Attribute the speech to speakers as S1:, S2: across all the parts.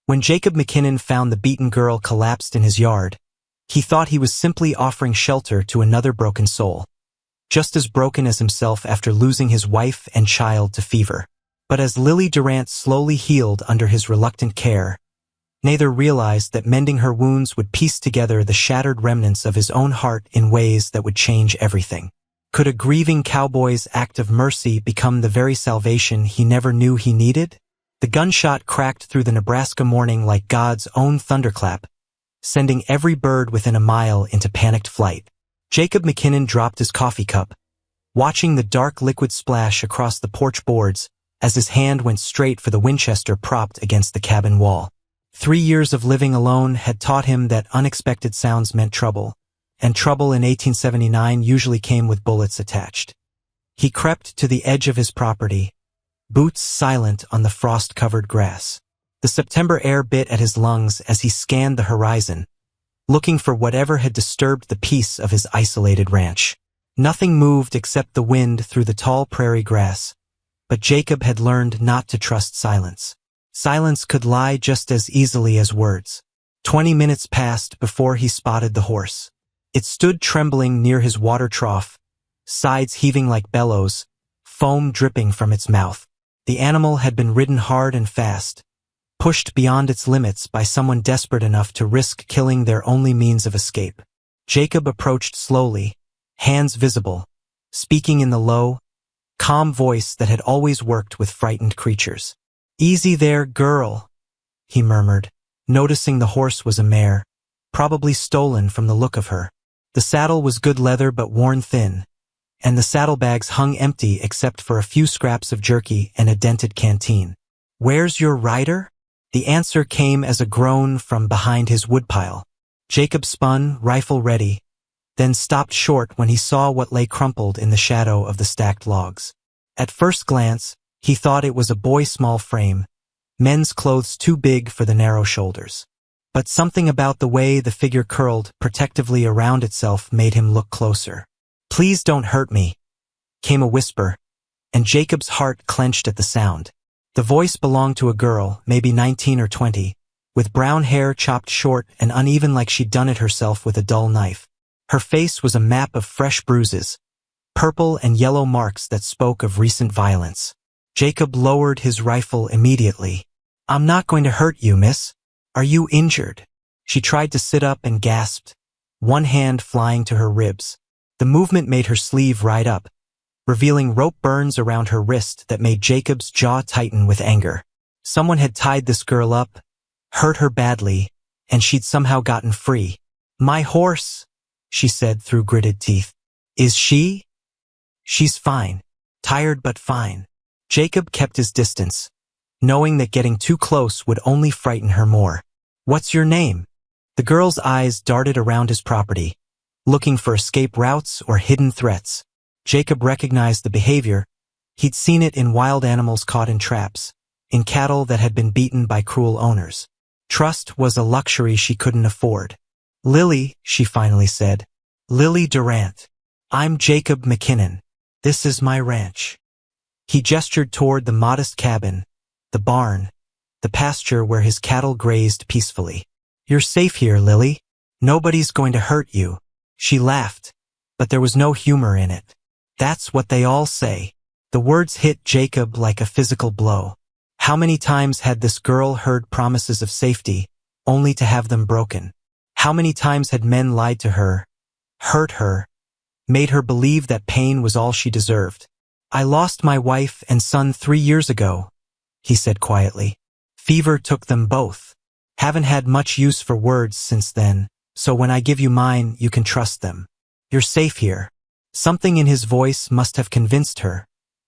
S1: When Jacob McKinnon found the beaten girl collapsed in his yard, he thought he was simply offering shelter to another broken soul, just as broken as himself after losing his wife and child to fever. But as Lily Durant slowly healed under his reluctant care, Nathan realized that mending her wounds would piece together the shattered remnants of his own heart in ways that would change everything. Could a grieving cowboy's act of mercy become the very salvation he never knew he needed? The gunshot cracked through the Nebraska morning like God's own thunderclap, sending every bird within a mile into panicked flight. Jacob McKinnon dropped his coffee cup, watching the dark liquid splash across the porch boards as his hand went straight for the Winchester propped against the cabin wall. 3 years of living alone had taught him that unexpected sounds meant trouble, and trouble in 1879 usually came with bullets attached. He crept to the edge of his property, boots silent on the frost-covered grass. The September air bit at his lungs as he scanned the horizon, looking for whatever had disturbed the peace of his isolated ranch. Nothing moved except the wind through the tall prairie grass, but Jacob had learned not to trust silence. Silence could lie just as easily as words. 20 minutes passed before he spotted the horse. It stood trembling near his water trough, sides heaving like bellows, foam dripping from its mouth. The animal had been ridden hard and fast, pushed beyond its limits by someone desperate enough to risk killing their only means of escape. Jacob approached slowly, hands visible, speaking in the low, calm voice that had always worked with frightened creatures. "Easy there, girl," he murmured, noticing the horse was a mare, probably stolen from the look of her. The saddle was good leather but worn thin, and the saddlebags hung empty except for a few scraps of jerky and a dented canteen. "Where's your rider?" The answer came as a groan from behind his woodpile. Jacob spun, rifle ready, then stopped short when he saw what lay crumpled in the shadow of the stacked logs. At first glance, he thought it was a boy's small frame, men's clothes too big for the narrow shoulders. But something about the way the figure curled protectively around itself made him look closer. "Please don't hurt me," came a whisper, and Jacob's heart clenched at the sound. The voice belonged to a girl, maybe 19 or 20, with brown hair chopped short and uneven like she'd done it herself with a dull knife. Her face was a map of fresh bruises, purple and yellow marks that spoke of recent violence. Jacob lowered his rifle immediately. "I'm not going to hurt you, miss. Are you injured?" She tried to sit up and gasped, one hand flying to her ribs. The movement made her sleeve ride up, revealing rope burns around her wrist that made Jacob's jaw tighten with anger. Someone had tied this girl up, hurt her badly, and she'd somehow gotten free. "My horse," she said through gritted teeth. "Is she?" "She's fine. Tired but fine." Jacob kept his distance, knowing that getting too close would only frighten her more. "What's your name?" The girl's eyes darted around his property, looking for escape routes or hidden threats. Jacob recognized the behavior. He'd seen it in wild animals caught in traps, in cattle that had been beaten by cruel owners. Trust was a luxury she couldn't afford. "Lily," she finally said. "Lily Durant. I'm Jacob McKinnon. This is my ranch." He gestured toward the modest cabin, the barn, the pasture where his cattle grazed peacefully. "You're safe here, Lily. Nobody's going to hurt you." She laughed, but there was no humor in it. "That's what they all say." The words hit Jacob like a physical blow. How many times had this girl heard promises of safety, only to have them broken? How many times had men lied to her, hurt her, made her believe that pain was all she deserved? "I lost my wife and son 3 years ago," he said quietly. "Fever took them both. Haven't had much use for words since then, so when I give you mine, you can trust them. You're safe here." Something in his voice must have convinced her,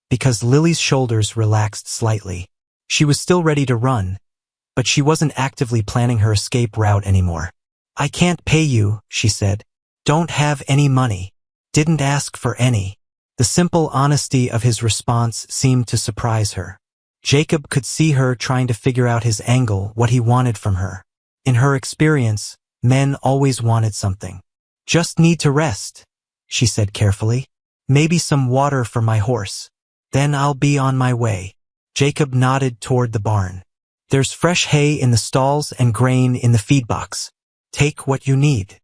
S1: because Lily's shoulders relaxed slightly. She was still ready to run, but she wasn't actively planning her escape route anymore. "I can't pay you," she said. "Don't have any money. Didn't ask for any." The simple honesty of his response seemed to surprise her. Jacob could see her trying to figure out his angle, what he wanted from her. In her experience, men always wanted something. "Just need to rest," she said carefully. "Maybe some water for my horse. Then I'll be on my way." Jacob nodded toward the barn. There's fresh hay in the stalls and grain in the feed box. Take what you need."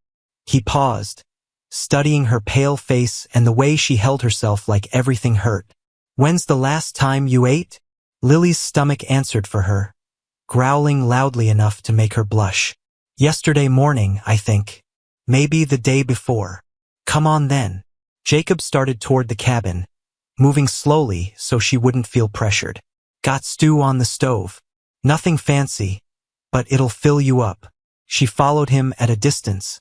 S1: He paused, studying her pale face and the way she held herself like everything hurt. "When's the last time you ate?" Lily's stomach answered for her, growling loudly enough to make her blush. "Yesterday morning, I think. Maybe the day before." "Come on then." Jacob started toward the cabin, moving slowly so she wouldn't feel pressured. "Got stew on the stove. Nothing fancy, but it'll fill you up." She followed him at a distance,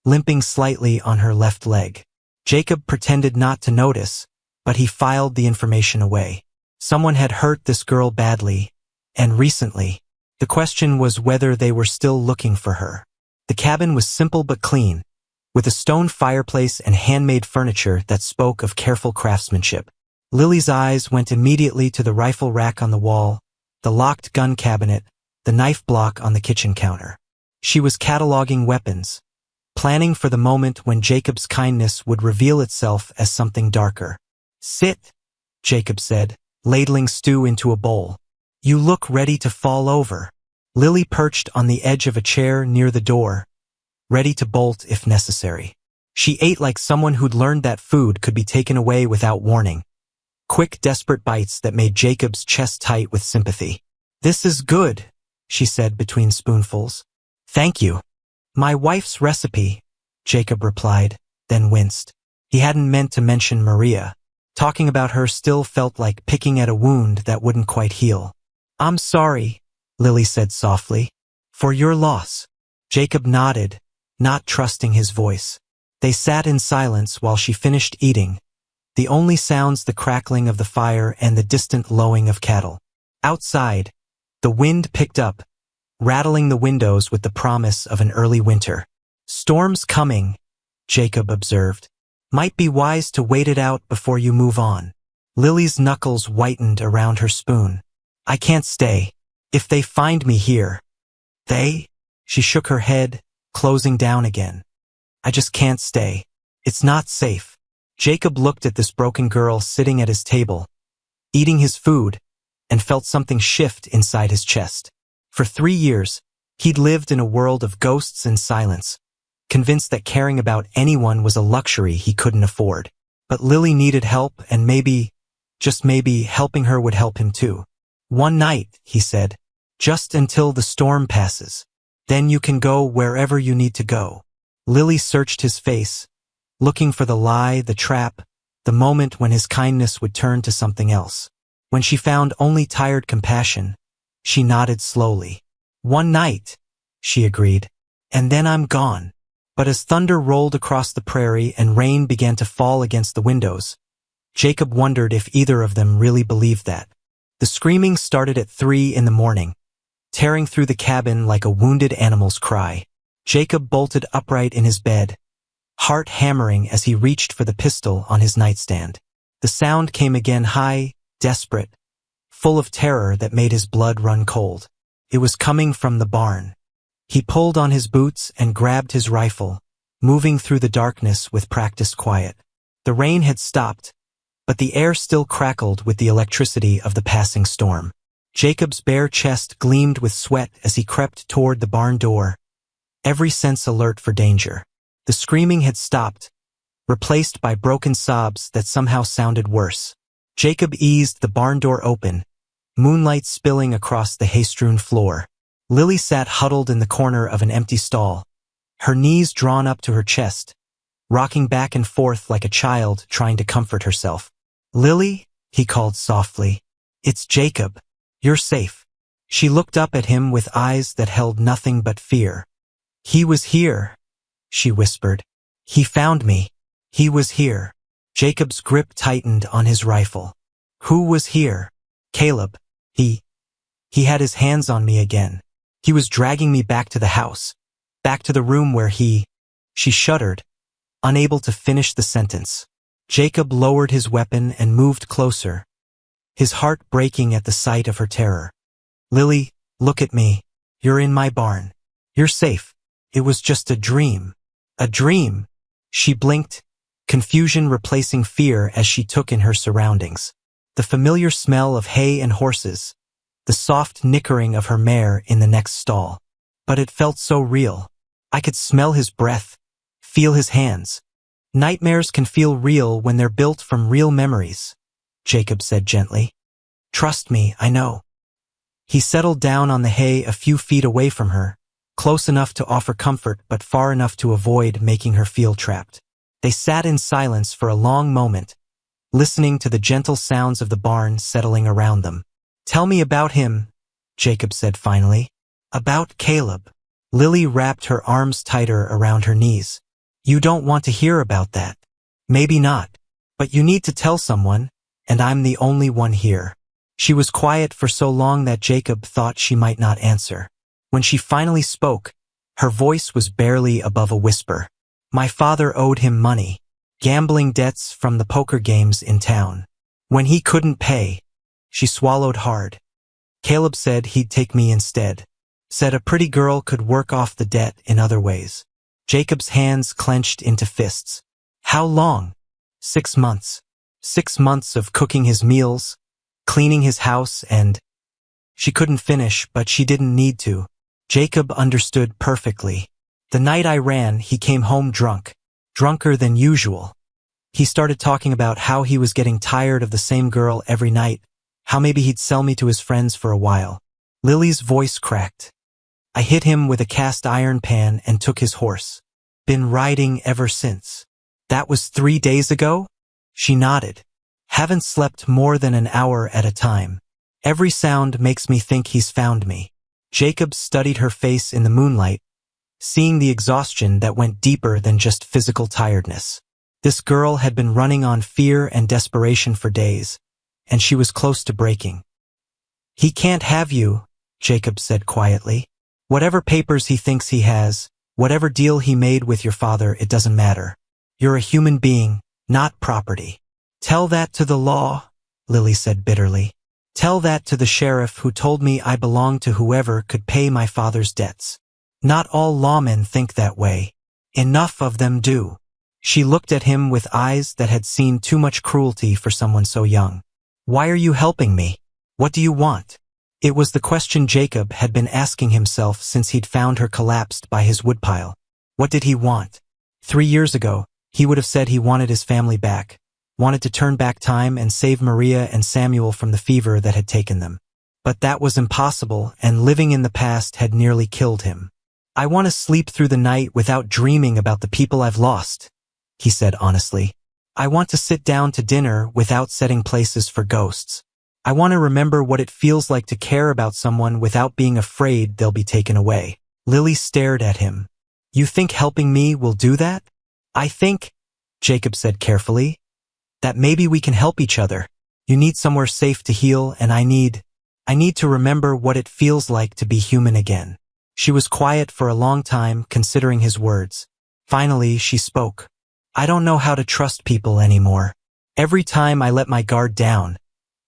S1: limping slightly on her left leg. Jacob pretended not to notice, but he filed the information away. Someone had hurt this girl badly, and recently. The question was whether they were still looking for her. The cabin was simple but clean, with a stone fireplace and handmade furniture that spoke of careful craftsmanship. Lily's eyes went immediately to the rifle rack on the wall, the locked gun cabinet, the knife block on the kitchen counter. She was cataloging weapons, planning for the moment when Jacob's kindness would reveal itself as something darker. "Sit," Jacob said, ladling stew into a bowl. "You look ready to fall over." Lily perched on the edge of a chair near the door, ready to bolt if necessary. She ate like someone who'd learned that food could be taken away without warning. Quick, desperate bites that made Jacob's chest tight with sympathy. "This is good," she said between spoonfuls. "Thank you." "My wife's recipe," Jacob replied, then winced. He hadn't meant to mention Maria. Talking about her still felt like picking at a wound that wouldn't quite heal. "I'm sorry," Lily said softly. "For your loss." Jacob nodded, not trusting his voice. They sat in silence while she finished eating, the only sounds the crackling of the fire and the distant lowing of cattle. Outside, the wind picked up, rattling the windows with the promise of an early winter. "Storm's coming," Jacob observed. "Might be wise to wait it out before you move on." Lily's knuckles whitened around her spoon. "I can't stay. If they find me here." "They?" She shook her head, closing down again. "I just can't stay. It's not safe." Jacob looked at this broken girl sitting at his table, eating his food, and felt something shift inside his chest. For 3 years, he'd lived in a world of ghosts and silence, convinced that caring about anyone was a luxury he couldn't afford. But Lily needed help, and maybe, just maybe, helping her would help him too. "One night," he said, "just until the storm passes. Then you can go wherever you need to go." Lily searched his face, looking for the lie, the trap, the moment when his kindness would turn to something else. When she found only tired compassion, she nodded slowly. "One night," she agreed, "and then I'm gone." But as thunder rolled across the prairie and rain began to fall against the windows, Jacob wondered if either of them really believed that. The screaming started at 3 in the morning, tearing through the cabin like a wounded animal's cry. Jacob bolted upright in his bed, heart hammering as he reached for the pistol on his nightstand. The sound came again, high, desperate, full of terror that made his blood run cold. It was coming from the barn. He pulled on his boots and grabbed his rifle, moving through the darkness with practiced quiet. The rain had stopped, but the air still crackled with the electricity of the passing storm. Jacob's bare chest gleamed with sweat as he crept toward the barn door, every sense alert for danger. The screaming had stopped, replaced by broken sobs that somehow sounded worse. Jacob eased the barn door open, moonlight spilling across the hay-strewn floor. Lily sat huddled in the corner of an empty stall, her knees drawn up to her chest, rocking back and forth like a child trying to comfort herself. "Lily," he called softly, "it's Jacob. You're safe." She looked up at him with eyes that held nothing but fear. "He was here," she whispered. "He found me. He was here." Jacob's grip tightened on his rifle. "Who was here?" "Caleb. He had his hands on me again. He was dragging me back to the house, back to the room where he—" She shuddered, unable to finish the sentence. Jacob lowered his weapon and moved closer, his heart breaking at the sight of her terror. "Lily, look at me. You're in my barn. You're safe. It was just a dream." "A dream?" She blinked, confusion replacing fear as she took in her surroundings. The familiar smell of hay and horses, the soft nickering of her mare in the next stall. But it felt so real. I could smell his breath, feel his hands. Nightmares can feel real when they're built from real memories, Jacob said gently. Trust me, I know. He settled down on the hay a few feet away from her, close enough to offer comfort but far enough to avoid making her feel trapped. They sat in silence for a long moment, listening to the gentle sounds of the barn settling around them. Tell me about him, Jacob said finally. About Caleb. Lily wrapped her arms tighter around her knees. You don't want to hear about that. Maybe not. But you need to tell someone, and I'm the only one here. She was quiet for so long that Jacob thought she might not answer. When she finally spoke, her voice was barely above a whisper. My father owed him money. Gambling debts from the poker games in town. When he couldn't pay, she swallowed hard. Caleb said he'd take me instead. Said a pretty girl could work off the debt in other ways. Jacob's hands clenched into fists. How long? 6 months. 6 months of cooking his meals, cleaning his house, and... She couldn't finish, but she didn't need to. Jacob understood perfectly. The night I ran, he came home drunk. Drunker than usual. He started talking about how he was getting tired of the same girl every night, how maybe he'd sell me to his friends for a while. Lily's voice cracked. I hit him with a cast iron pan and took his horse. Been riding ever since. That was 3 days ago? She nodded. Haven't slept more than an hour at a time. Every sound makes me think he's found me. Jacob studied her face in the moonlight, seeing the exhaustion that went deeper than just physical tiredness. This girl had been running on fear and desperation for days, and she was close to breaking. He can't have you, Jacob said quietly. Whatever papers he thinks he has, whatever deal he made with your father, it doesn't matter. You're a human being, not property. Tell that to the law, Lily said bitterly. Tell that to the sheriff who told me I belonged to whoever could pay my father's debts. Not all lawmen think that way. Enough of them do. She looked at him with eyes that had seen too much cruelty for someone so young. Why are you helping me? What do you want? It was the question Jacob had been asking himself since he'd found her collapsed by his woodpile. What did he want? 3 years ago, he would have said he wanted his family back, wanted to turn back time and save Maria and Samuel from the fever that had taken them. But that was impossible, and living in the past had nearly killed him. I want to sleep through the night without dreaming about the people I've lost, he said honestly. I want to sit down to dinner without setting places for ghosts. I want to remember what it feels like to care about someone without being afraid they'll be taken away. Lily stared at him. You think helping me will do that? I think, Jacob said carefully, that maybe we can help each other. You need somewhere safe to heal, and I need to remember what it feels like to be human again. She was quiet for a long time, considering his words. Finally, she spoke. I don't know how to trust people anymore. Every time I let my guard down,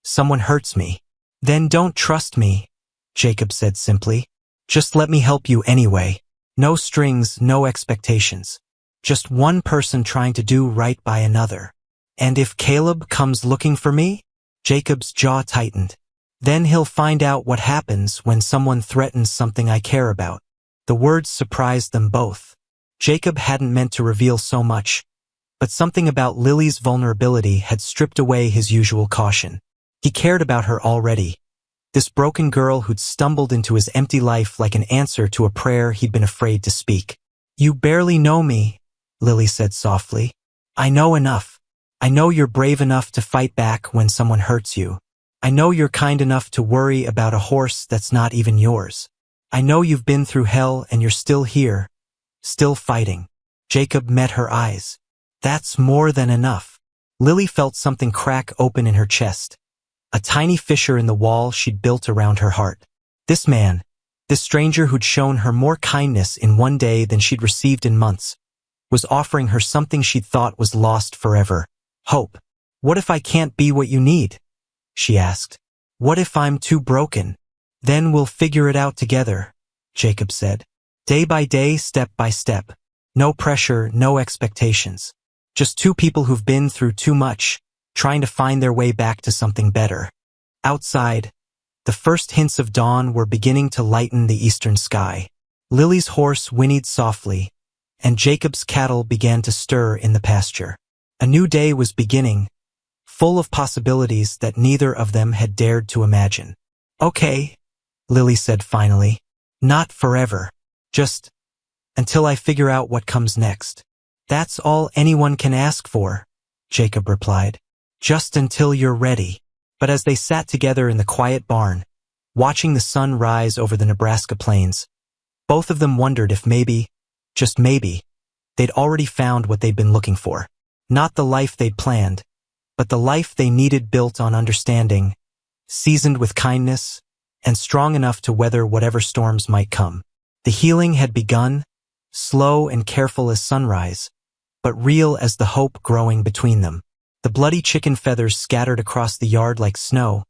S1: someone hurts me. Then don't trust me, Jacob said simply. Just let me help you anyway. No strings, no expectations. Just one person trying to do right by another. And if Caleb comes looking for me? Jacob's jaw tightened. Then he'll find out what happens when someone threatens something I care about. The words surprised them both. Jacob hadn't meant to reveal so much, but something about Lily's vulnerability had stripped away his usual caution. He cared about her already. This broken girl who'd stumbled into his empty life like an answer to a prayer he'd been afraid to speak. You barely know me, Lily said softly. I know enough. I know you're brave enough to fight back when someone hurts you. I know you're kind enough to worry about a horse that's not even yours. I know you've been through hell and you're still here, still fighting. Jacob met her eyes. That's more than enough. Lily felt something crack open in her chest, a tiny fissure in the wall she'd built around her heart. This man, this stranger who'd shown her more kindness in one day than she'd received in months, was offering her something she'd thought was lost forever. Hope. What if I can't be what you need? She asked. What if I'm too broken? Then we'll figure it out together, Jacob said. Day by day, step by step. No pressure, no expectations. Just two people who've been through too much, trying to find their way back to something better. Outside, The first hints of dawn were beginning to lighten the eastern sky. Lily's horse whinnied softly, and Jacob's cattle began to stir in the pasture. A new day was beginning, full of possibilities that neither of them had dared to imagine. "Okay," Lily said finally. "Not forever. Just until I figure out what comes next." "That's all anyone can ask for," Jacob replied. "Just until you're ready." But as they sat together in the quiet barn, watching the sun rise over the Nebraska plains, both of them wondered if maybe, just maybe, they'd already found what they'd been looking for. Not the life they'd planned, but the life they needed, built on understanding, seasoned with kindness, and strong enough to weather whatever storms might come. The healing had begun, slow and careful as sunrise, but real as the hope growing between them. The bloody chicken feathers scattered across the yard like snow,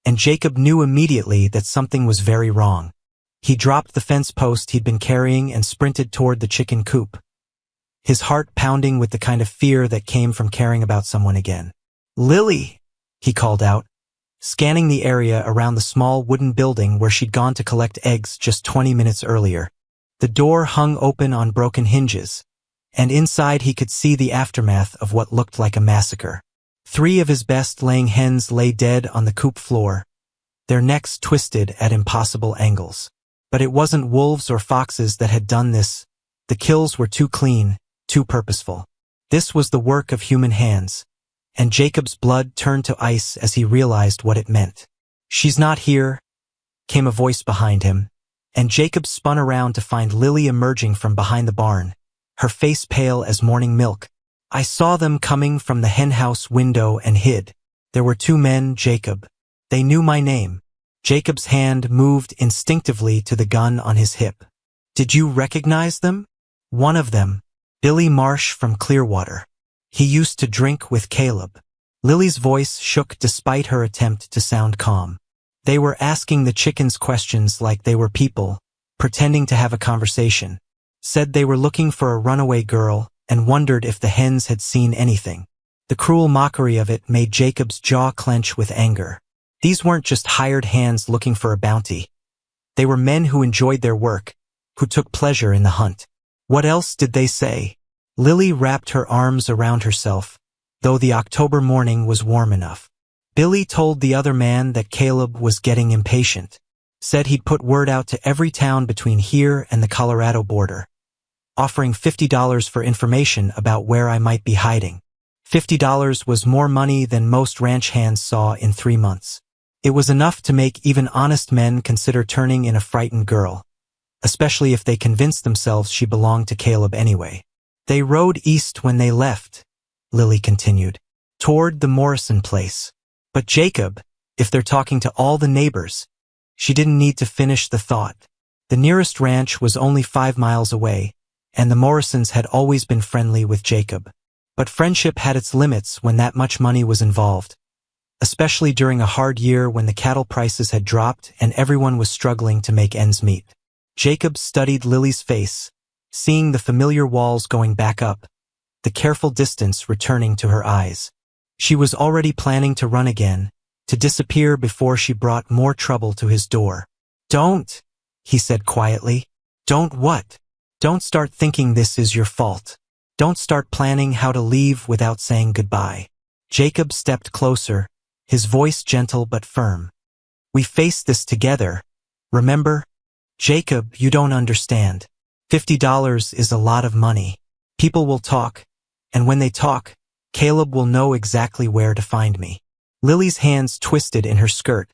S1: and Jacob knew immediately that something was very wrong. He dropped the fence post he'd been carrying and sprinted toward the chicken coop, his heart pounding with the kind of fear that came from caring about someone again. "Lily!" he called out, scanning the area around the small wooden building where she'd gone to collect eggs just 20 minutes earlier. The door hung open on broken hinges, and inside he could see the aftermath of what looked like a massacre. 3 of his best-laying hens lay dead on the coop floor, their necks twisted at impossible angles. But it wasn't wolves or foxes that had done this. The kills were too clean, too purposeful. This was the work of human hands, and Jacob's blood turned to ice as he realized what it meant. "She's not here," came a voice behind him, and Jacob spun around to find Lily emerging from behind the barn, her face pale as morning milk. "I saw them coming from the henhouse window and hid. There were 2 men, Jacob. They knew my name." Jacob's hand moved instinctively to the gun on his hip. "Did you recognize them?" "One of them, Billy Marsh from Clearwater. He used to drink with Caleb." Lily's voice shook despite her attempt to sound calm. "They were asking the chickens questions like they were people, pretending to have a conversation. Said they were looking for a runaway girl and wondered if the hens had seen anything." The cruel mockery of it made Jacob's jaw clench with anger. These weren't just hired hands looking for a bounty. They were men who enjoyed their work, who took pleasure in the hunt. What else did they say? Lily wrapped her arms around herself, though the October morning was warm enough. Billy told the other man that Caleb was getting impatient. Said he'd put word out to every town between here and the Colorado border, offering $50 for information about where I might be hiding. $50 was more money than most ranch hands saw in 3 months. It was enough to make even honest men consider turning in a frightened girl, especially if they convinced themselves she belonged to Caleb anyway. "They rode east when they left," Lily continued, "toward the Morrison place. But Jacob, if they're talking to all the neighbors..." She didn't need to finish the thought. The nearest ranch was only 5 miles away, and the Morrisons had always been friendly with Jacob. But friendship had its limits when that much money was involved, especially during a hard year when the cattle prices had dropped and everyone was struggling to make ends meet. Jacob studied Lily's face, seeing the familiar walls going back up, the careful distance returning to her eyes. She was already planning to run again, to disappear before she brought more trouble to his door. "Don't," he said quietly. "Don't what?" "Don't start thinking this is your fault. Don't start planning how to leave without saying goodbye." Jacob stepped closer, his voice gentle but firm. "We faced this together, remember?" "Jacob, you don't understand. $50 is a lot of money. People will talk, and when they talk, Caleb will know exactly where to find me." Lily's hands twisted in her skirt,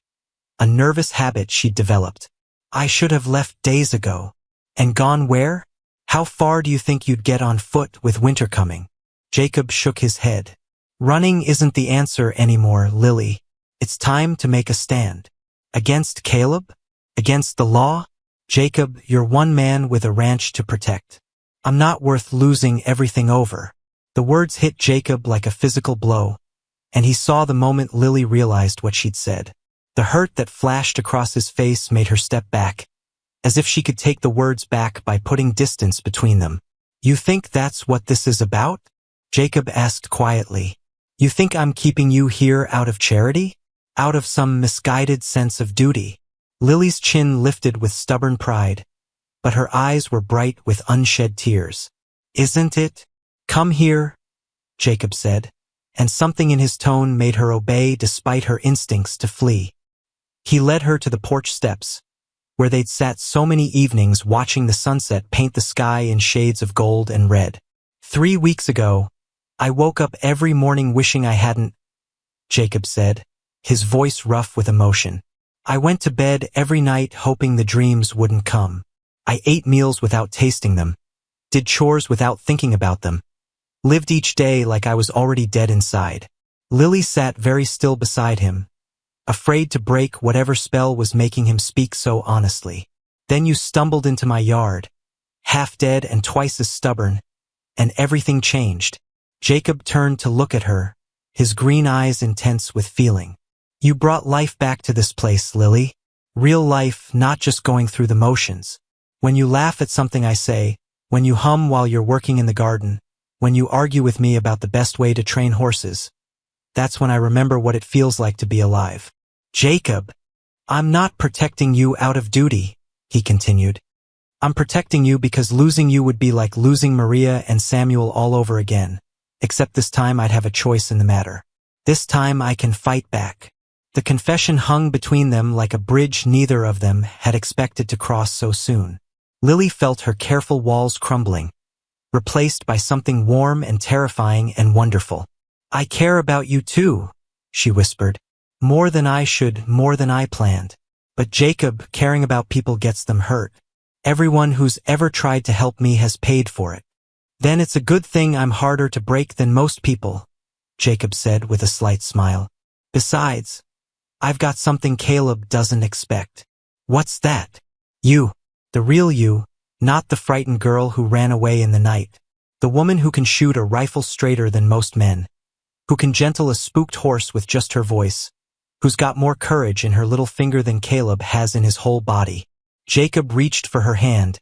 S1: a nervous habit she'd developed. "I should have left days ago." "And gone where? How far do you think you'd get on foot with winter coming?" Jacob shook his head. "Running isn't the answer anymore, Lily. It's time to make a stand." "Against Caleb? Against the law?" "Jacob, you're one man with a ranch to protect. I'm not worth losing everything over." The words hit Jacob like a physical blow, and he saw the moment Lily realized what she'd said. The hurt that flashed across his face made her step back, as if she could take the words back by putting distance between them. "You think that's what this is about?" Jacob asked quietly. "You think I'm keeping you here out of charity?" out of some misguided sense of duty. Lily's chin lifted with stubborn pride, but her eyes were bright with unshed tears. Isn't it? Come here, Jacob said, and something in his tone made her obey despite her instincts to flee. He led her to the porch steps, where they'd sat so many evenings watching the sunset paint the sky in shades of gold and red. 3 weeks ago, I woke up every morning wishing I hadn't, Jacob said, his voice rough with emotion. I went to bed every night hoping the dreams wouldn't come. I ate meals without tasting them, did chores without thinking about them, lived each day like I was already dead inside. Lily sat very still beside him, afraid to break whatever spell was making him speak so honestly. Then you stumbled into my yard, half dead and twice as stubborn, and everything changed. Jacob turned to look at her, his green eyes intense with feeling. You brought life back to this place, Lily. Real life, not just going through the motions. When you laugh at something I say, when you hum while you're working in the garden, when you argue with me about the best way to train horses, that's when I remember what it feels like to be alive. Jacob, I'm not protecting you out of duty, he continued. I'm protecting you because losing you would be like losing Maria and Samuel all over again, except this time I'd have a choice in the matter. This time I can fight back. The confession hung between them like a bridge neither of them had expected to cross so soon. Lily felt her careful walls crumbling, replaced by something warm and terrifying and wonderful. I care about you too, she whispered. More than I should, more than I planned. But Jacob, caring about people gets them hurt. Everyone who's ever tried to help me has paid for it. Then it's a good thing I'm harder to break than most people, Jacob said with a slight smile. Besides, I've got something Caleb doesn't expect. What's that? You. The real you, not the frightened girl who ran away in the night. The woman who can shoot a rifle straighter than most men. Who can gentle a spooked horse with just her voice. Who's got more courage in her little finger than Caleb has in his whole body. Jacob reached for her hand,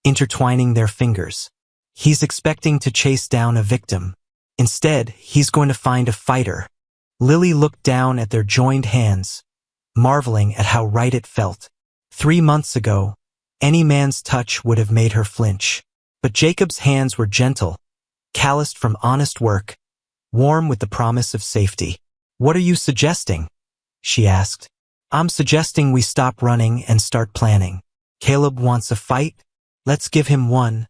S1: intertwining their fingers. He's expecting to chase down a victim. Instead, he's going to find a fighter. Lily looked down at their joined hands, marveling at how right it felt. 3 months ago, any man's touch would have made her flinch. But Jacob's hands were gentle, calloused from honest work, warm with the promise of safety. What are you suggesting? She asked. I'm suggesting we stop running and start planning. Caleb wants a fight? Let's give him one,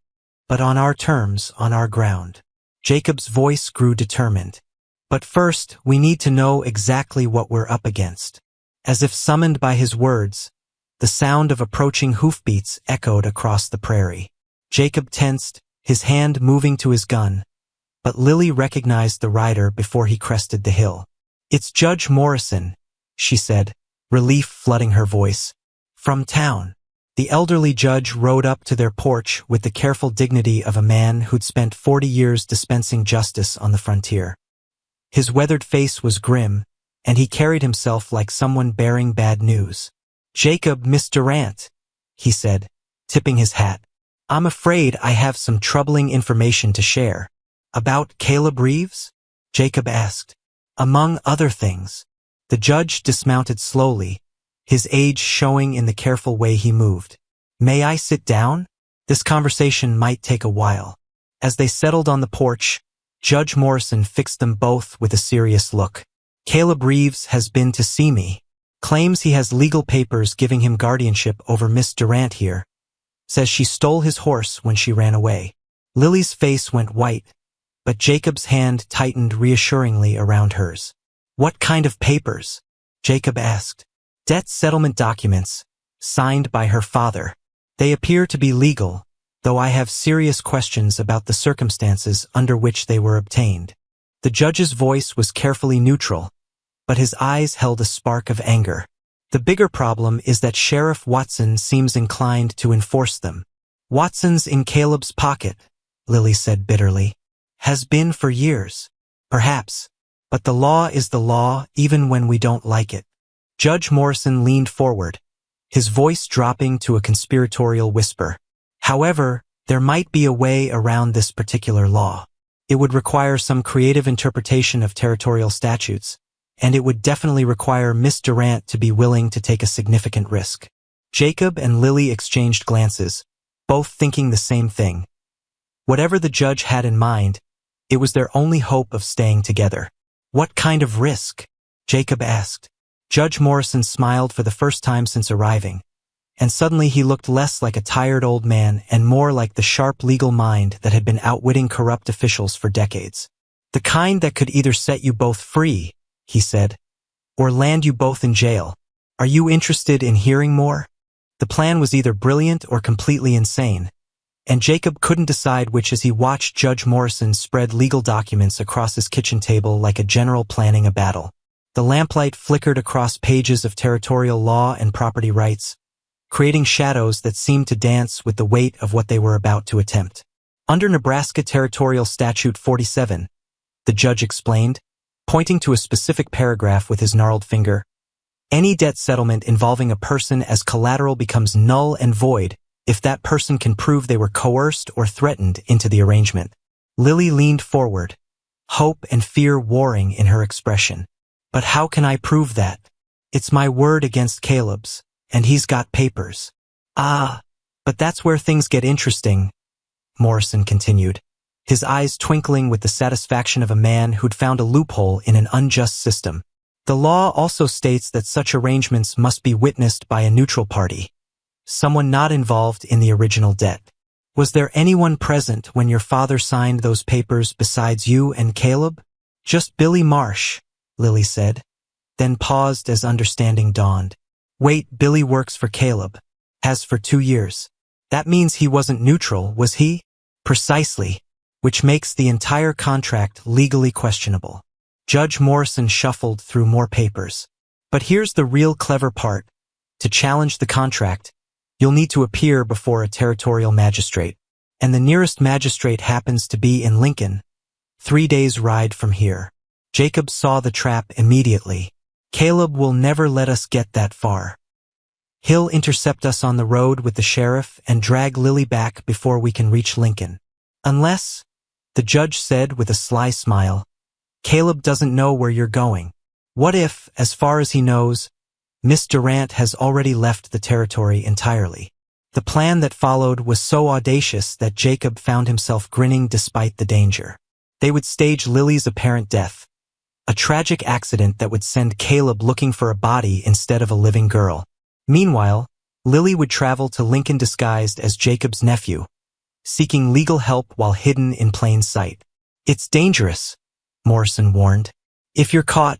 S1: but on our terms, on our ground. Jacob's voice grew determined. But first, we need to know exactly what we're up against. As if summoned by his words, the sound of approaching hoofbeats echoed across the prairie. Jacob tensed, his hand moving to his gun, but Lily recognized the rider before he crested the hill. It's Judge Morrison, she said, relief flooding her voice. From town. The elderly judge rode up to their porch with the careful dignity of a man who'd spent 40 years dispensing justice on the frontier. His weathered face was grim, and he carried himself like someone bearing bad news. Jacob, Miss Durant, he said, tipping his hat. I'm afraid I have some troubling information to share. About Caleb Reeves? Jacob asked. Among other things. The judge dismounted slowly, his age showing in the careful way he moved. May I sit down? This conversation might take a while. As they settled on the porch, Judge Morrison fixed them both with a serious look. Caleb Reeves has been to see me. Claims he has legal papers giving him guardianship over Miss Durant here. Says she stole his horse when she ran away. Lily's face went white, but Jacob's hand tightened reassuringly around hers. What kind of papers? Jacob asked. Debt settlement documents, signed by her father. They appear to be legal, though I have serious questions about the circumstances under which they were obtained. The judge's voice was carefully neutral, but his eyes held a spark of anger. The bigger problem is that Sheriff Watson seems inclined to enforce them. Watson's in Caleb's pocket, Lily said bitterly. Has been for years. Perhaps. But the law is the law even when we don't like it. Judge Morrison leaned forward, his voice dropping to a conspiratorial whisper. However, there might be a way around this particular law. It would require some creative interpretation of territorial statutes, and it would definitely require Miss Durant to be willing to take a significant risk. Jacob and Lily exchanged glances, both thinking the same thing. Whatever the judge had in mind, it was their only hope of staying together. What kind of risk? Jacob asked. Judge Morrison smiled for the first time since arriving, and suddenly he looked less like a tired old man and more like the sharp legal mind that had been outwitting corrupt officials for decades. The kind that could either set you both free, he said, or land you both in jail. Are you interested in hearing more? The plan was either brilliant or completely insane, and Jacob couldn't decide which as he watched Judge Morrison spread legal documents across his kitchen table like a general planning a battle. The lamplight flickered across pages of territorial law and property rights, creating shadows that seemed to dance with the weight of what they were about to attempt. Under Nebraska Territorial Statute 47, the judge explained, pointing to a specific paragraph with his gnarled finger, any debt settlement involving a person as collateral becomes null and void if that person can prove they were coerced or threatened into the arrangement. Lily leaned forward, hope and fear warring in her expression. But how can I prove that? It's my word against Caleb's, and he's got papers. Ah, but that's where things get interesting, Morrison continued, his eyes twinkling with the satisfaction of a man who'd found a loophole in an unjust system. The law also states that such arrangements must be witnessed by a neutral party, someone not involved in the original debt. Was there anyone present when your father signed those papers besides you and Caleb? Just Billy Marsh, Lily said, then paused as understanding dawned. Wait, Billy works for Caleb. Has for 2 years. That means he wasn't neutral, was he? Precisely, which makes the entire contract legally questionable. Judge Morrison shuffled through more papers. But here's the real clever part. To challenge the contract, you'll need to appear before a territorial magistrate, and the nearest magistrate happens to be in Lincoln, 3 days' ride from here. Jacob saw the trap immediately. Caleb will never let us get that far. He'll intercept us on the road with the sheriff and drag Lily back before we can reach Lincoln. Unless, the judge said with a sly smile, Caleb doesn't know where you're going. What if, as far as he knows, Miss Durant has already left the territory entirely? The plan that followed was so audacious that Jacob found himself grinning despite the danger. They would stage Lily's apparent death, a tragic accident that would send Caleb looking for a body instead of a living girl. Meanwhile, Lily would travel to Lincoln disguised as Jacob's nephew, seeking legal help while hidden in plain sight. It's dangerous, Morrison warned. If you're caught,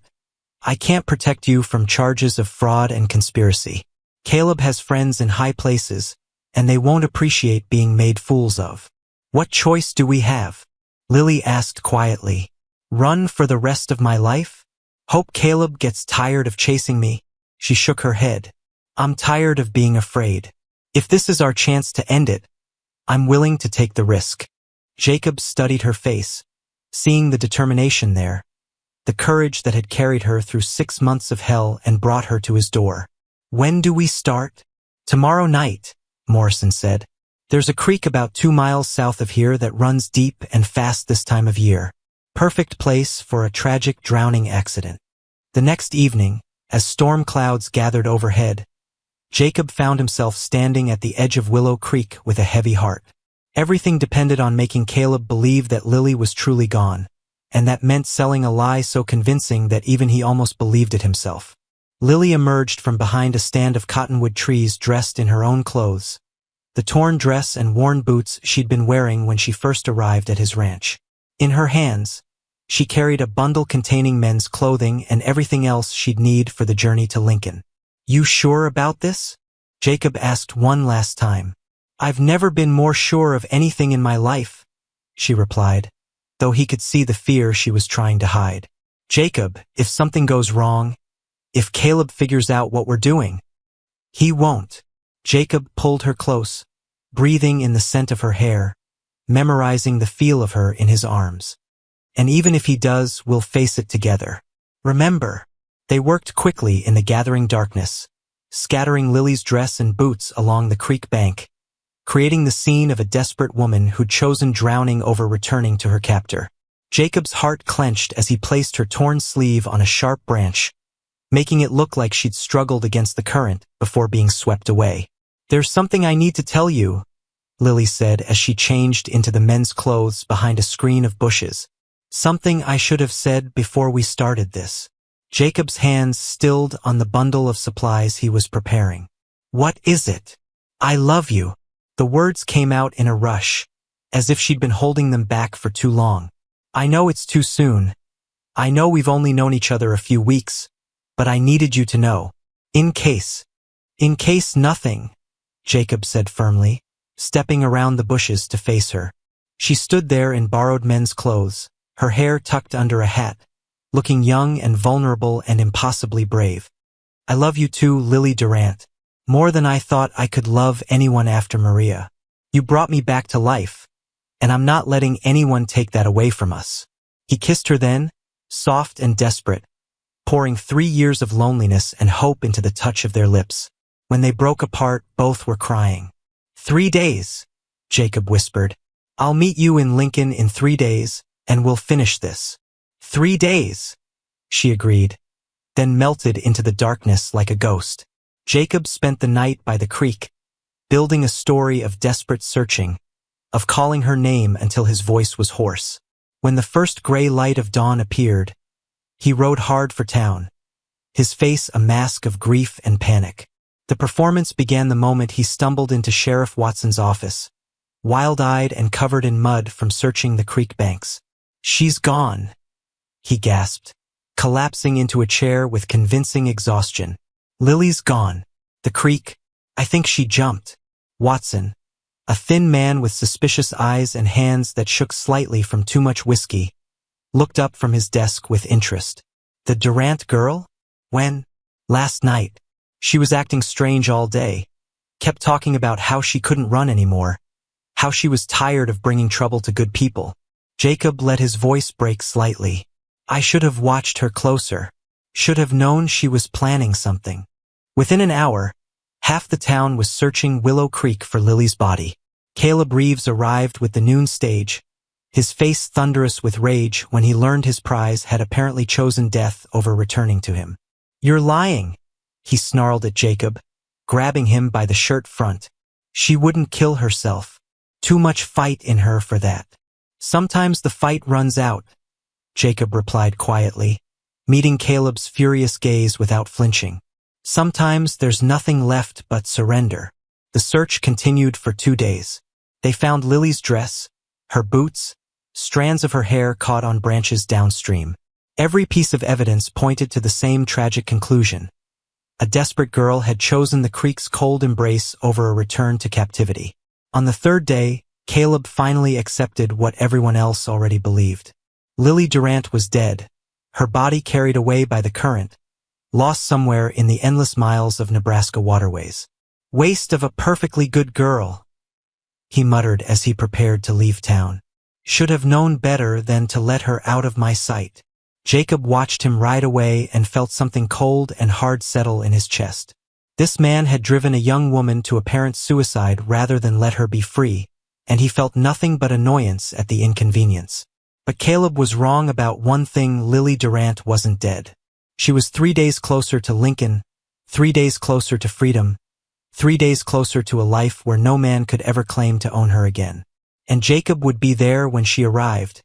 S1: I can't protect you from charges of fraud and conspiracy. Caleb has friends in high places, and they won't appreciate being made fools of. What choice do we have? Lily asked quietly. Run for the rest of my life? Hope Caleb gets tired of chasing me. She shook her head. I'm tired of being afraid. If this is our chance to end it, I'm willing to take the risk. Jacob studied her face, seeing the determination there, the courage that had carried her through 6 months of hell and brought her to his door. When do we start? Tomorrow night, Morrison said. There's a creek about 2 miles south of here that runs deep and fast this time of year. Perfect place for a tragic drowning accident. The next evening, as storm clouds gathered overhead, Jacob found himself standing at the edge of Willow Creek with a heavy heart. Everything depended on making Caleb believe that Lily was truly gone, and that meant selling a lie so convincing that even he almost believed it himself. Lily emerged from behind a stand of cottonwood trees dressed in her own clothes, the torn dress and worn boots she'd been wearing when she first arrived at his ranch. In her hands, she carried a bundle containing men's clothing and everything else she'd need for the journey to Lincoln. You sure about this? Jacob asked one last time. I've never been more sure of anything in my life, she replied, though he could see the fear she was trying to hide. Jacob, if something goes wrong, if Caleb figures out what we're doing. He won't. Jacob pulled her close, breathing in the scent of her hair, memorizing the feel of her in his arms. And even if he does, we'll face it together. Remember, they worked quickly in the gathering darkness, scattering Lily's dress and boots along the creek bank, creating the scene of a desperate woman who'd chosen drowning over returning to her captor. Jacob's heart clenched as he placed her torn sleeve on a sharp branch, making it look like she'd struggled against the current before being swept away. "There's something I need to tell you," Lily said as she changed into the men's clothes behind a screen of bushes. "Something I should have said before we started this." Jacob's hands stilled on the bundle of supplies he was preparing. "What is it?" "I love you." The words came out in a rush, as if she'd been holding them back for too long. "I know it's too soon. I know we've only known each other a few weeks, but I needed you to know. In case nothing," Jacob said firmly, stepping around the bushes to face her. She stood there in borrowed men's clothes, her hair tucked under a hat, looking young and vulnerable and impossibly brave. "I love you too, Lily Durant, more than I thought I could love anyone after Maria. You brought me back to life, and I'm not letting anyone take that away from us." He kissed her then, soft and desperate, pouring 3 years of loneliness and hope into the touch of their lips. When they broke apart, both were crying. 3 days, Jacob whispered. "I'll meet you in Lincoln in 3 days, and we'll finish this." 3 days, she agreed, then melted into the darkness like a ghost. Jacob spent the night by the creek, building a story of desperate searching, of calling her name until his voice was hoarse. When the first gray light of dawn appeared, he rode hard for town, his face a mask of grief and panic. The performance began the moment he stumbled into Sheriff Watson's office, wild-eyed and covered in mud from searching the creek banks. "She's gone," he gasped, collapsing into a chair with convincing exhaustion. "Lily's gone. The creek, I think she jumped." Watson, a thin man with suspicious eyes and hands that shook slightly from too much whiskey, looked up from his desk with interest. "The Durant girl? When?" "Last night. She was acting strange all day. Kept talking about how she couldn't run anymore, how she was tired of bringing trouble to good people." Jacob let his voice break slightly. "I should have watched her closer. Should have known she was planning something." Within an hour, half the town was searching Willow Creek for Lily's body. Caleb Reeves arrived with the noon stage, his face thunderous with rage when he learned his prize had apparently chosen death over returning to him. "You're lying," he snarled at Jacob, grabbing him by the shirt front. "She wouldn't kill herself. Too much fight in her for that." "Sometimes the fight runs out," Jacob replied quietly, meeting Caleb's furious gaze without flinching. "Sometimes there's nothing left but surrender." The search continued for 2 days. They found Lily's dress, her boots, strands of her hair caught on branches downstream. Every piece of evidence pointed to the same tragic conclusion. A desperate girl had chosen the creek's cold embrace over a return to captivity. On the 3rd day, Caleb finally accepted what everyone else already believed. Lily Durant was dead, her body carried away by the current, lost somewhere in the endless miles of Nebraska waterways. "Waste of a perfectly good girl," he muttered as he prepared to leave town. "Should have known better than to let her out of my sight." Jacob watched him ride away and felt something cold and hard settle in his chest. This man had driven a young woman to apparent suicide rather than let her be free, and he felt nothing but annoyance at the inconvenience. But Caleb was wrong about one thing: Lily Durant wasn't dead. She was 3 days closer to Lincoln, 3 days closer to freedom, 3 days closer to a life where no man could ever claim to own her again. And Jacob would be there when she arrived,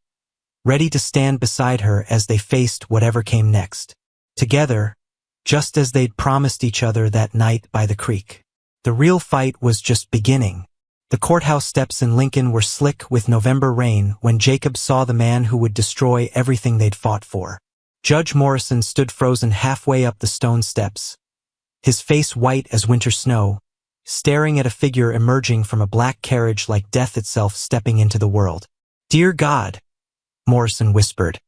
S1: ready to stand beside her as they faced whatever came next. Together, just as they'd promised each other that night by the creek. The real fight was just beginning. The courthouse steps in Lincoln were slick with November rain when Jacob saw the man who would destroy everything they'd fought for. Judge Morrison stood frozen halfway up the stone steps, his face white as winter snow, staring at a figure emerging from a black carriage like death itself stepping into the world. "Dear God," Morrison whispered,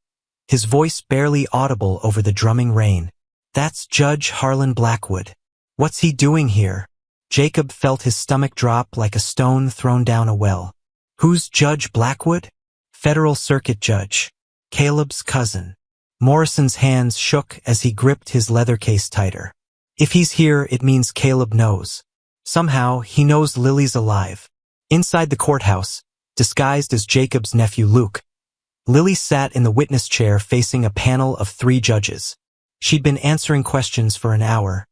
S1: his voice barely audible over the drumming rain. "That's Judge Harlan Blackwood. What's he doing here?" Jacob felt his stomach drop like a stone thrown down a well. "Who's Judge Blackwood?" "Federal Circuit Judge. Caleb's cousin." Morrison's hands shook as he gripped his leather case tighter. "If he's here, it means Caleb knows. Somehow, he knows Lily's alive." Inside the courthouse, disguised as Jacob's nephew Luke, Lily sat in the witness chair facing a panel of 3 judges. She'd been answering questions for an hour,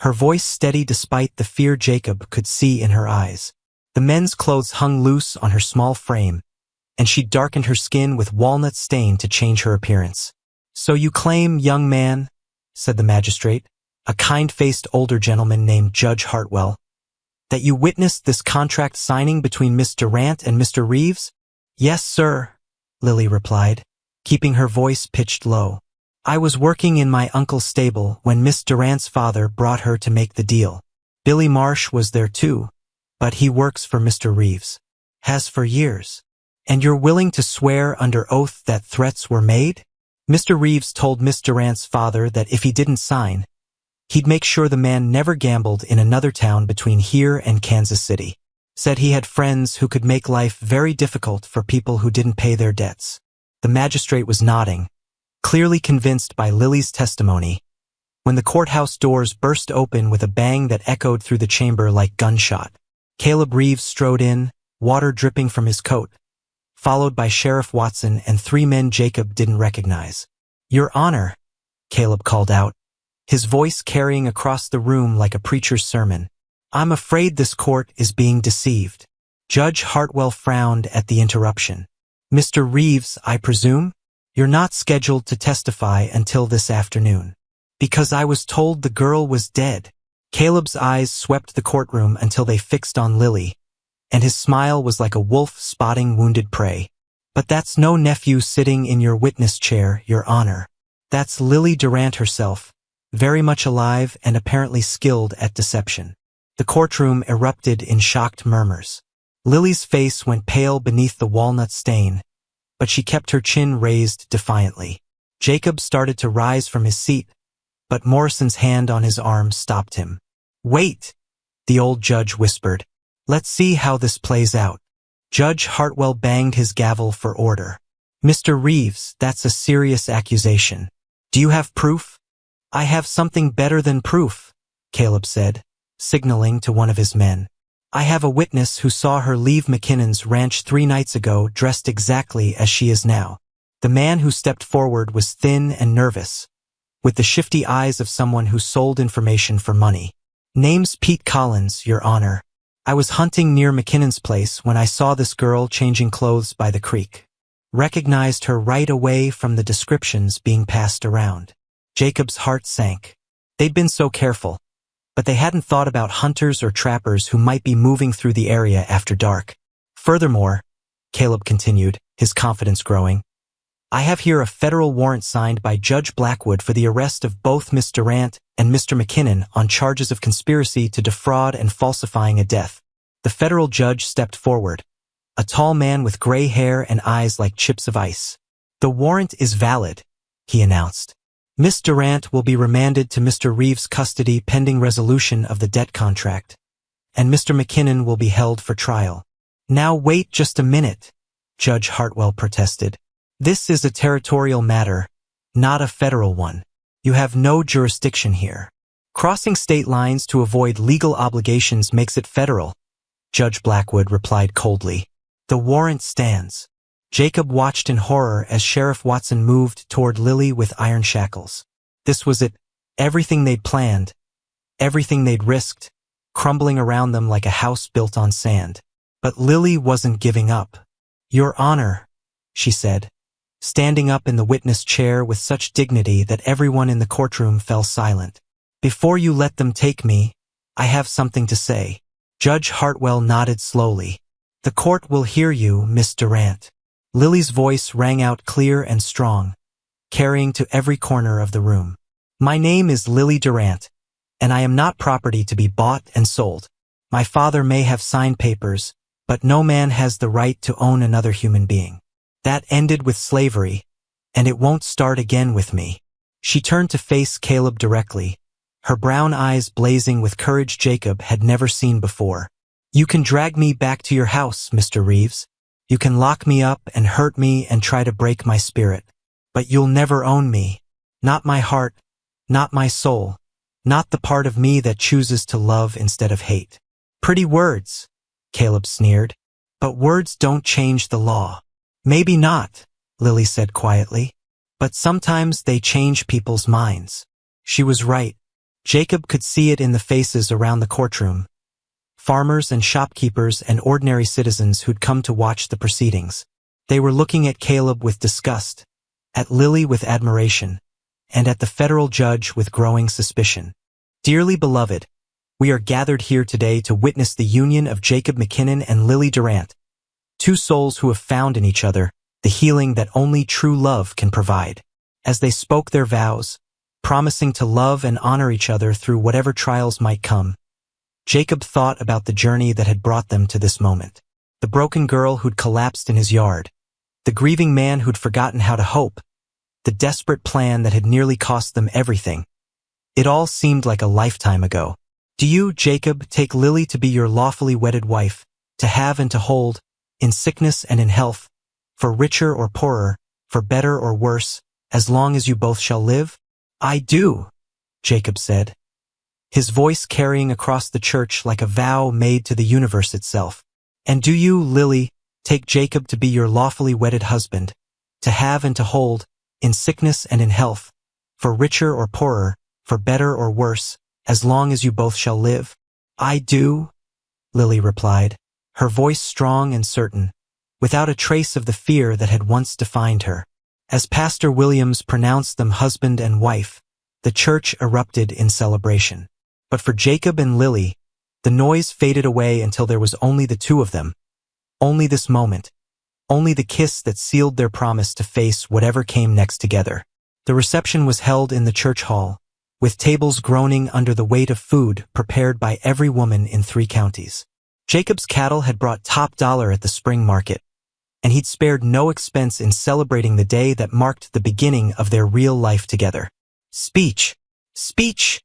S1: her voice steady despite the fear Jacob could see in her eyes. The men's clothes hung loose on her small frame, and she'd darkened her skin with walnut stain to change her appearance. "So you claim, young man," said the magistrate, a kind-faced older gentleman named Judge Hartwell, "that you witnessed this contract signing between Miss Durant and Mr. Reeves?" "Yes, sir," Lily replied, keeping her voice pitched low. "I was working in my uncle's stable when Miss Durant's father brought her to make the deal. Billy Marsh was there too, but he works for Mr. Reeves. Has for years. And you're willing to swear under oath that threats were made?" Mr. Reeves told Miss Durant's father that if he didn't sign, he'd make sure the man never gambled in another town between here and Kansas City. Said he had friends who could make life very difficult for people who didn't pay their debts. The magistrate was nodding, clearly convinced by Lily's testimony, when the courthouse doors burst open with a bang that echoed through the chamber like gunshot. Caleb Reeves strode in, water dripping from his coat, followed by Sheriff Watson and 3 men Jacob didn't recognize. "Your Honor," Caleb called out, his voice carrying across the room like a preacher's sermon. "I'm afraid this court is being deceived." Judge Hartwell frowned at the interruption. "Mr. Reeves, I presume? You're not scheduled to testify until this afternoon." "Because I was told the girl was dead." Caleb's eyes swept the courtroom until they fixed on Lily, and his smile was like a wolf spotting wounded prey. "But that's no nephew sitting in your witness chair, Your Honor. That's Lily Durant herself, very much alive and apparently skilled at deception." The courtroom erupted in shocked murmurs. Lily's face went pale beneath the walnut stain, but she kept her chin raised defiantly. Jacob started to rise from his seat, but Morrison's hand on his arm stopped him. "Wait," the old judge whispered. "Let's see how this plays out." Judge Hartwell banged his gavel for order. "Mr. Reeves, that's a serious accusation. Do you have proof?" "I have something better than proof," Caleb said, signaling to one of his men. "I have a witness who saw her leave McKinnon's ranch 3 nights ago dressed exactly as she is now." The man who stepped forward was thin and nervous, with the shifty eyes of someone who sold information for money. "Name's Pete Collins, Your Honor. I was hunting near McKinnon's place when I saw this girl changing clothes by the creek. Recognized her right away from the descriptions being passed around." Jacob's heart sank. They'd been so careful, but they hadn't thought about hunters or trappers who might be moving through the area after dark. "Furthermore," Caleb continued, his confidence growing, "I have here a federal warrant signed by Judge Blackwood for the arrest of both Miss Durant and Mr. McKinnon on charges of conspiracy to defraud and falsifying a death." The federal judge stepped forward, a tall man with gray hair and eyes like chips of ice. "The warrant is valid," he announced. "Miss Durant will be remanded to Mr. Reeves' custody pending resolution of the debt contract, and Mr. McKinnon will be held for trial." "Now wait just a minute," Judge Hartwell protested. "This is a territorial matter, not a federal one. You have no jurisdiction here. Crossing state lines to avoid legal obligations makes it federal," Judge Blackwood replied coldly. "The warrant stands." Jacob watched in horror as Sheriff Watson moved toward Lily with iron shackles. This was it, everything they'd planned, everything they'd risked, crumbling around them like a house built on sand. But Lily wasn't giving up. "Your Honor," she said, standing up in the witness chair with such dignity that everyone in the courtroom fell silent. "Before you let them take me, I have something to say." Judge Hartwell nodded slowly. "The court will hear you, Miss Durant." Lily's voice rang out clear and strong, carrying to every corner of the room. "My name is Lily Durant, and I am not property to be bought and sold. My father may have signed papers, but no man has the right to own another human being. That ended with slavery, and it won't start again with me." She turned to face Caleb directly, her brown eyes blazing with courage Jacob had never seen before. "You can drag me back to your house, Mr. Reeves. You can lock me up and hurt me and try to break my spirit. But you'll never own me. Not my heart, not my soul, not the part of me that chooses to love instead of hate." "Pretty words," Caleb sneered. "But words don't change the law." "Maybe not," Lily said quietly. But sometimes they change people's minds. She was right. Jacob could see it in the faces around the courtroom. Farmers and shopkeepers and ordinary citizens who'd come to watch the proceedings. They were looking at Caleb with disgust, at Lily with admiration, and at the federal judge with growing suspicion. Dearly beloved, we are gathered here today to witness the union of Jacob McKinnon and Lily Durant, two souls who have found in each other the healing that only true love can provide. As they spoke their vows, promising to love and honor each other through whatever trials might come, Jacob thought about the journey that had brought them to this moment. The broken girl who'd collapsed in his yard, the grieving man who'd forgotten how to hope, the desperate plan that had nearly cost them everything. It all seemed like a lifetime ago. Do you, Jacob, take Lily to be your lawfully wedded wife, to have and to hold, in sickness and in health, for richer or poorer, for better or worse, as long as you both shall live? I do, Jacob said, his voice carrying across the church like a vow made to the universe itself. And do you, Lily, take Jacob to be your lawfully wedded husband, to have and to hold, in sickness and in health, for richer or poorer, for better or worse, as long as you both shall live? I do, Lily replied, her voice strong and certain, without a trace of the fear that had once defined her. As Pastor Williams pronounced them husband and wife, the church erupted in celebration. But for Jacob and Lily, the noise faded away until there was only the two of them. Only this moment. Only the kiss that sealed their promise to face whatever came next together. The reception was held in the church hall, with tables groaning under the weight of food prepared by every woman in 3 counties. Jacob's cattle had brought top dollar at the spring market, and he'd spared no expense in celebrating the day that marked the beginning of their real life together. Speech! Speech!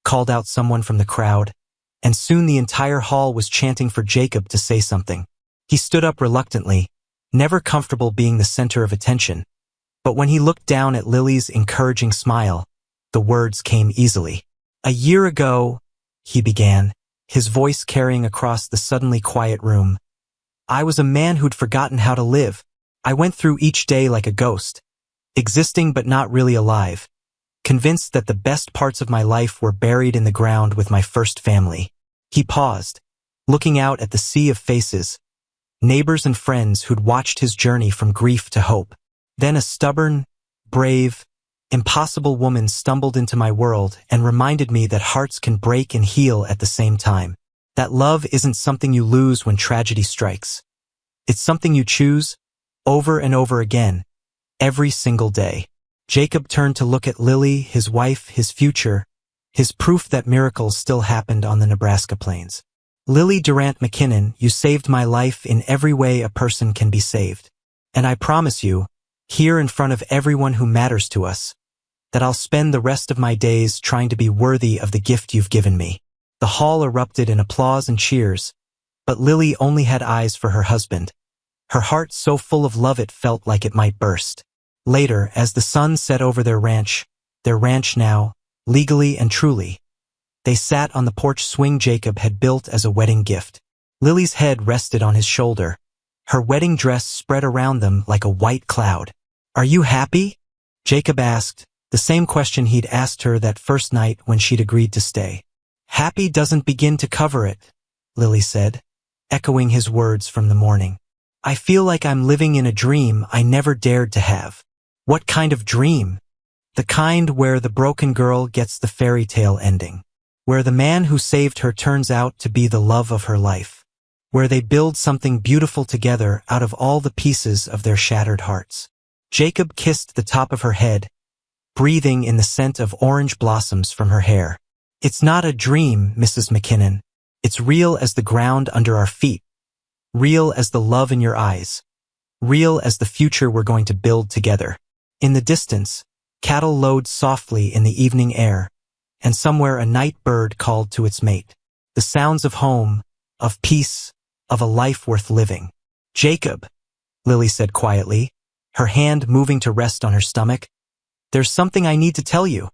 S1: Called out someone from the crowd, and soon the entire hall was chanting for Jacob to say something. He stood up reluctantly, never comfortable being the center of attention, but when he looked down at Lily's encouraging smile, the words came easily. A year ago, he began, his voice carrying across the suddenly quiet room, I was a man who'd forgotten how to live. I went through each day like a ghost, existing but not really alive, convinced that the best parts of my life were buried in the ground with my first family. He paused, looking out at the sea of faces, neighbors and friends who'd watched his journey from grief to hope. Then a stubborn, brave, impossible woman stumbled into my world and reminded me that hearts can break and heal at the same time. That love isn't something you lose when tragedy strikes. It's something you choose, over and over again, every single day. Jacob turned to look at Lily, his wife, his future, his proof that miracles still happened on the Nebraska plains. Lily Durant McKinnon, you saved my life in every way a person can be saved. And I promise you, here in front of everyone who matters to us, that I'll spend the rest of my days trying to be worthy of the gift you've given me. The hall erupted in applause and cheers, but Lily only had eyes for her husband, her heart so full of love it felt like it might burst. Later, as the sun set over their ranch now, legally and truly, they sat on the porch swing Jacob had built as a wedding gift. Lily's head rested on his shoulder, her wedding dress spread around them like a white cloud. Are you happy? Jacob asked, the same question he'd asked her that first night when she'd agreed to stay. Happy doesn't begin to cover it, Lily said, echoing his words from the morning. I feel like I'm living in a dream I never dared to have. What kind of dream? The kind where the broken girl gets the fairy tale ending, where the man who saved her turns out to be the love of her life, where they build something beautiful together out of all the pieces of their shattered hearts. Jacob kissed the top of her head, breathing in the scent of orange blossoms from her hair. It's not a dream, Mrs. McKinnon. It's real as the ground under our feet, real as the love in your eyes, real as the future we're going to build together. In the distance, cattle lowed softly in the evening air, and somewhere a night bird called to its mate. The sounds of home, of peace, of a life worth living. Jacob, Lily said quietly, her hand moving to rest on her stomach. There's something I need to tell you.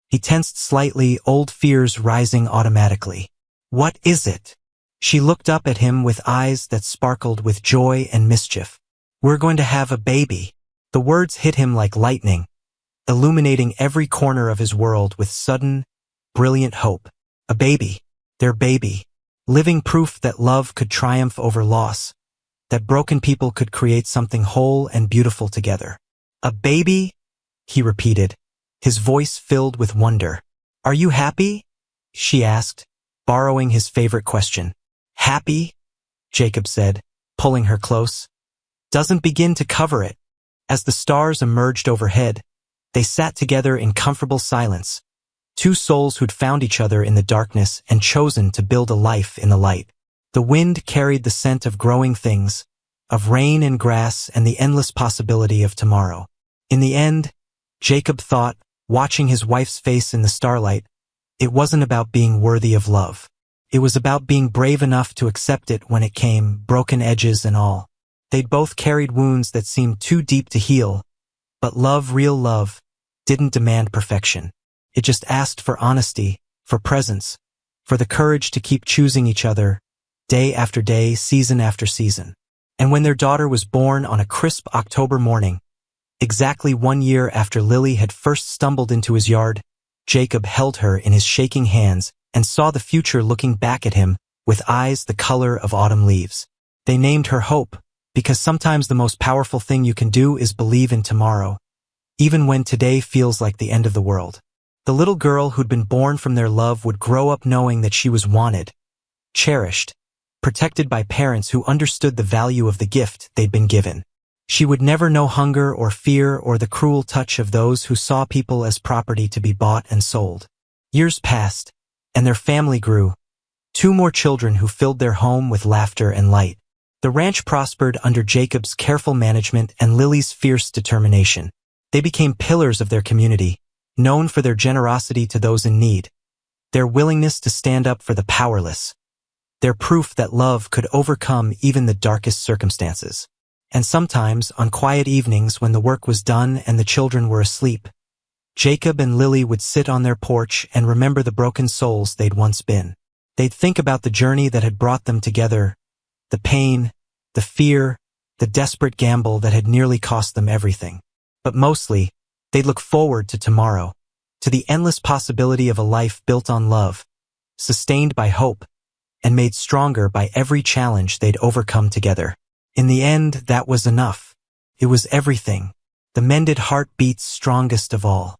S1: He tensed slightly, old fears rising automatically. What is it? She looked up at him with eyes that sparkled with joy and mischief. We're going to have a baby. The words hit him like lightning, illuminating every corner of his world with sudden, brilliant hope. A baby, their baby, living proof that love could triumph over loss, that broken people could create something whole and beautiful together. A baby? He repeated, his voice filled with wonder. Are you happy? She asked, borrowing his favorite question. Happy? Jacob said, pulling her close. Doesn't begin to cover it. As the stars emerged overhead, they sat together in comfortable silence, two souls who'd found each other in the darkness and chosen to build a life in the light. The wind carried the scent of growing things, of rain and grass and the endless possibility of tomorrow. In the end, Jacob thought, watching his wife's face in the starlight, it wasn't about being worthy of love. It was about being brave enough to accept it when it came, broken edges and all. They'd both carried wounds that seemed too deep to heal, but love, real love, didn't demand perfection. It just asked for honesty, for presence, for the courage to keep choosing each other, day after day, season after season. And when their daughter was born on a crisp October morning, exactly 1 year after Lily had first stumbled into his yard, Jacob held her in his shaking hands and saw the future looking back at him with eyes the color of autumn leaves. They named her Hope, because sometimes the most powerful thing you can do is believe in tomorrow, even when today feels like the end of the world. The little girl who'd been born from their love would grow up knowing that she was wanted, cherished, protected by parents who understood the value of the gift they'd been given. She would never know hunger or fear or the cruel touch of those who saw people as property to be bought and sold. Years passed, and their family grew. 2 more children who filled their home with laughter and light. The ranch prospered under Jacob's careful management and Lily's fierce determination. They became pillars of their community, known for their generosity to those in need, their willingness to stand up for the powerless, their proof that love could overcome even the darkest circumstances. And sometimes, on quiet evenings when the work was done and the children were asleep, Jacob and Lily would sit on their porch and remember the broken souls they'd once been. They'd think about the journey that had brought them together, the pain, the fear, the desperate gamble that had nearly cost them everything. But mostly, they'd look forward to tomorrow, to the endless possibility of a life built on love, sustained by hope, and made stronger by every challenge they'd overcome together. In the end, that was enough. It was everything. The mended heart beats strongest of all.